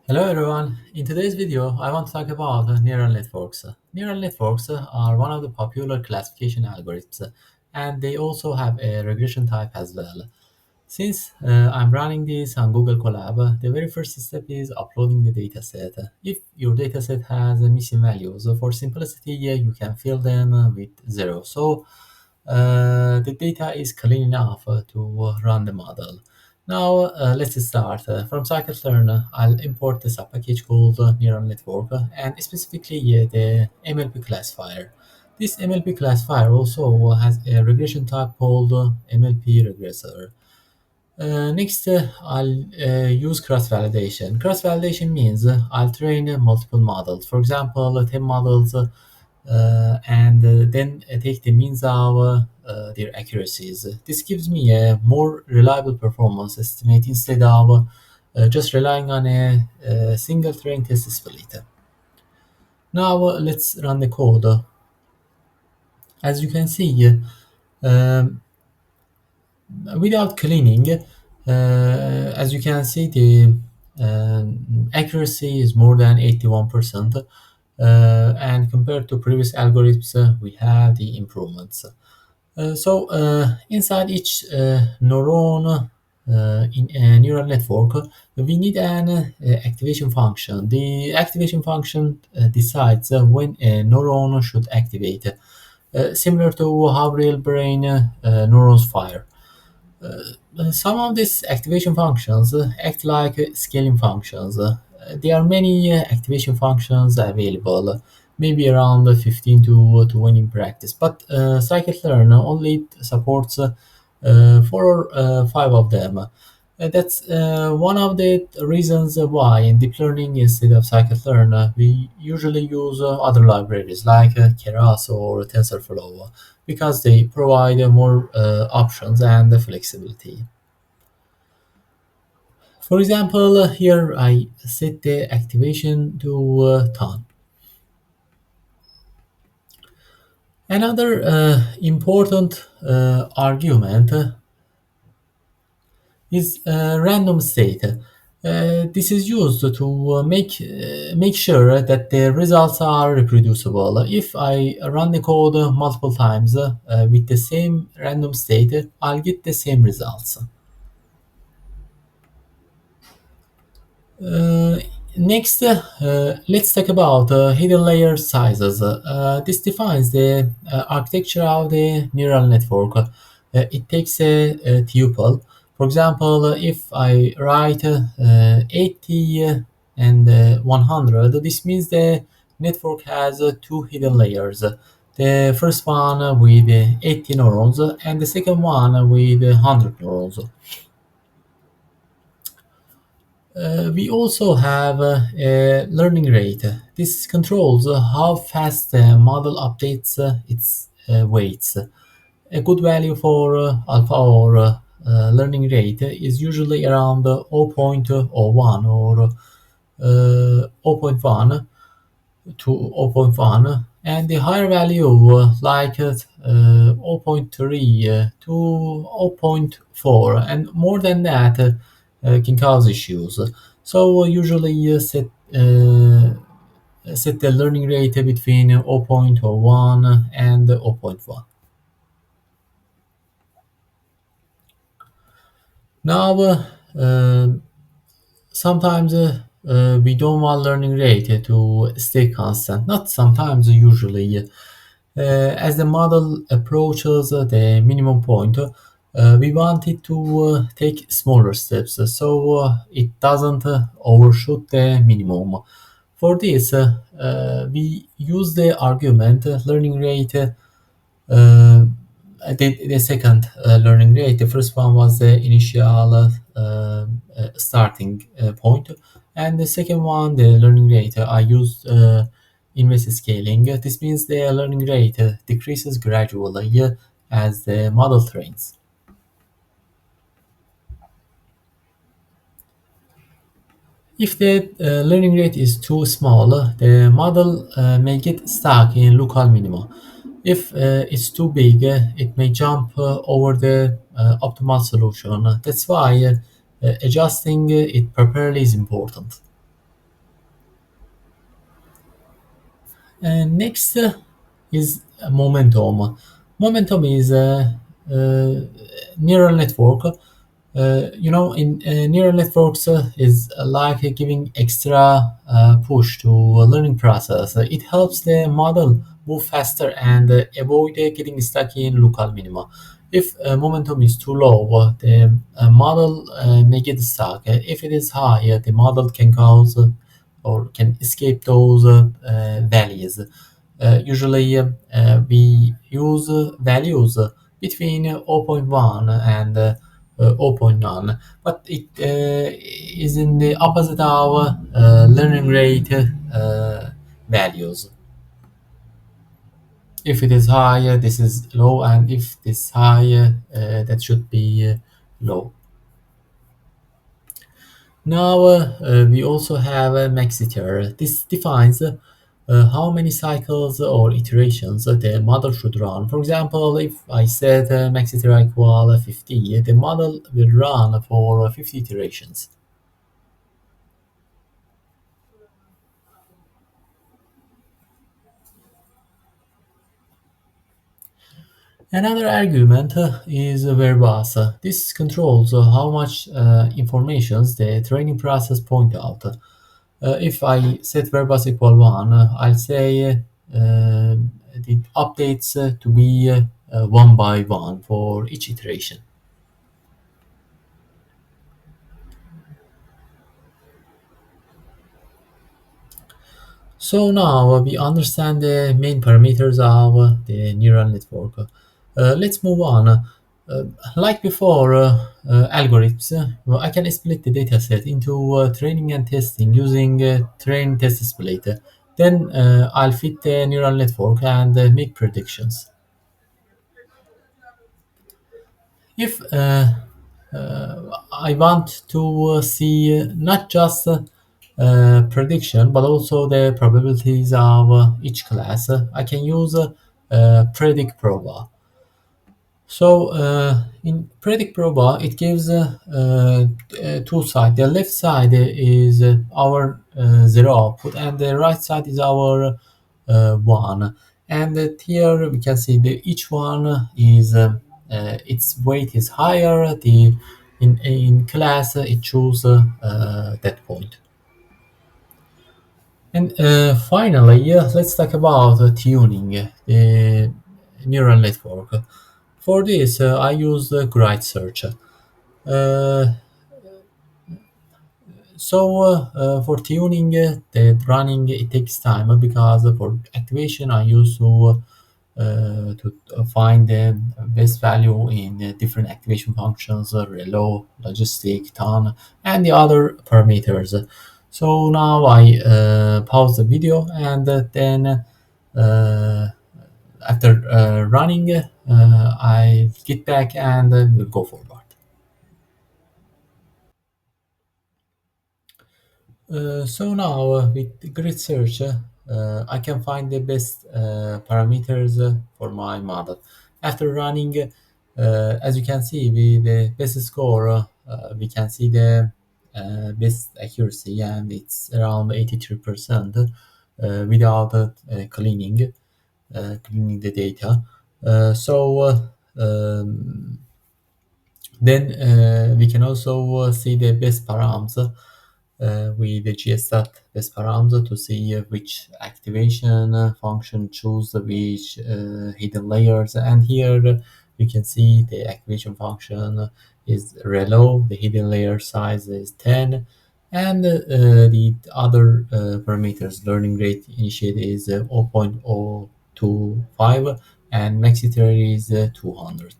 Hello everyone. In today's video, I want to talk about neural networks. Neural networks are one of the popular classification algorithms, and they also have a regression type as well. Since I'm running this on Google Colab, the very first step is uploading the dataset. If your dataset has missing values, for simplicity, you can fill them with zero. So the data is clean enough to run the model. Now let's start. From Scikit-Learn, I'll import the subpackage called neural network and specifically the MLP classifier. This MLP classifier also has a regression type called MLP regressor. Next, I'll use cross-validation. Cross-validation means I'll train multiple models. For example, 10 models and then take the means of their accuracies. This gives me a more reliable performance estimate instead of just relying on a single train test split. Now let's run the code. As you can see, um, without cleaning, as you can see, the accuracy is more than 81%. And compared to previous algorithms, we have the improvements. Inside each neuron in a neural network, we need an activation function. The activation function decides when a neuron should activate, similar to how real brain neurons fire. Some of these activation functions act like scaling functions. There are many activation functions available, maybe around 15 to 20 in practice, but Scikit-Learn only supports 4 or 5 of them. That's one of the reasons why in deep learning instead of Scikit-Learn, we usually use other libraries like Keras or TensorFlow because they provide more options and flexibility. For example, here I set the activation to ton. Another important argument is random state. This is used to make sure that the results are reproducible. If I run the code multiple times with the same random state, I'll get the same results. Uh, Next, let's talk about hidden layer sizes. This defines the architecture of the neural network. It takes a tuple. For example, if I write 80 and 100, this means the network has two hidden layers. The first one with 80 neurons and the second one with 100 neurons. We also have a learning rate. This controls how fast the model updates its weights. A good value for alpha or learning rate is usually around zero point zero 0.01 or zero point 0.1 to zero point 0.1, and the higher value like zero point 0.3 to zero point 0.4 and more than that can cause issues. So usually set the learning rate between zero point zero 0.01 and zero point 0.1. Now, sometimes we don't want learning rate to stay constant. Not sometimes, usually. As the model approaches the minimum point, we want it to take smaller steps so it doesn't overshoot the minimum. For this, we use the argument learning rate the second learning rate. The first one was the initial starting point, and the second one, the learning rate, I used inverse scaling. This means the learning rate decreases gradually as the model trains. If the learning rate is too small, the model may get stuck in local minima. If it's too big, it may jump over the optimal solution. That's why adjusting it properly is important. Next is momentum. Momentum is a neural network. In neural networks is like giving extra push to a learning process. It helps the model move faster and avoid getting stuck in local minima. If momentum is too low, the model may get stuck. If it is high, the model can cause or can escape those values. Usually, we use values between zero point 0.1 and zero point 0.9, but it is in the opposite of learning rate values. If it is high, this is low, and if this high, that should be low. Now we also have a maxiter. This defines how many cycles or iterations the model should run. For example, if I set maxiter equal 50, the model will run for 50 iterations. Another argument is verbose. This controls how much information the training process point out. If I set verbose equal 1, I'll say the updates to be one by one for each iteration. So now we understand the main parameters of the neural network. Let's move on. Like before algorithms, I can split the dataset into training and testing using train test split. Then I'll fit the neural network and make predictions. If I want to see not just prediction but also the probabilities of each class, I can use predict proba. So in predict proba, it gives two sides. The left side is our zero output, and the right side is our one. And here we can see that each one is its weight is higher. The in class it choose that point. And finally, let's talk about tuning the neural network. For this, I use GridSearch. Uh, for tuning the running, it takes time because for activation I use to find the best value in different activation functions, relo, logistic, ton, and the other parameters. So now I pause the video and then after running, I get back and we'll go forward. So now with grid search, I can find the best parameters for my model. After running, as you can see, with the best score, we can see the best accuracy, and it's around 83% without cleaning the data. Then we can also see the best params with the gstat best params to see which activation function choose which hidden layers. And here you can see the activation function is relo, the hidden layer size is 10, and the other parameters learning rate initiate is 0.025 and max iterate is 200.